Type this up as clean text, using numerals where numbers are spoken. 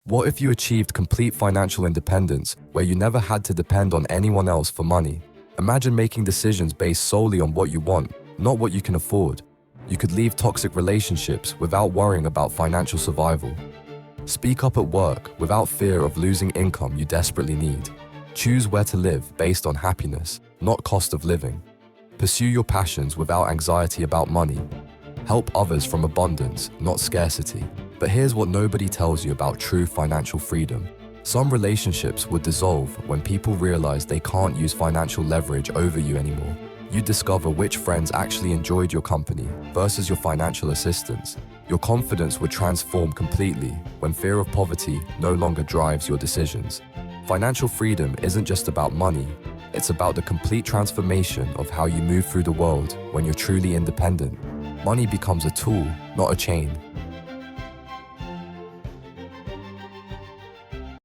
What if you achieved complete financial independence where you never had to depend on anyone else for money? Imagine making decisions based solely on what you want, not what you can afford. You could leave toxic relationships without worrying about financial survival. Speak up at work without fear of losing income you desperately need. Choose where to live based on happiness, not cost of living. Pursue your passions without anxiety about money. Help others from abundance, not scarcity. But here's what nobody tells you about true financial freedom. Some relationships would dissolve when people realize they can't use financial leverage over you anymore. You discover which friends actually enjoyed your company versus your financial assistance. Your confidence would transform completely when fear of poverty no longer drives your decisions. Financial freedom isn't just about money, it's about the complete transformation of how you move through the world when you're truly independent. Money becomes a tool, not a chain.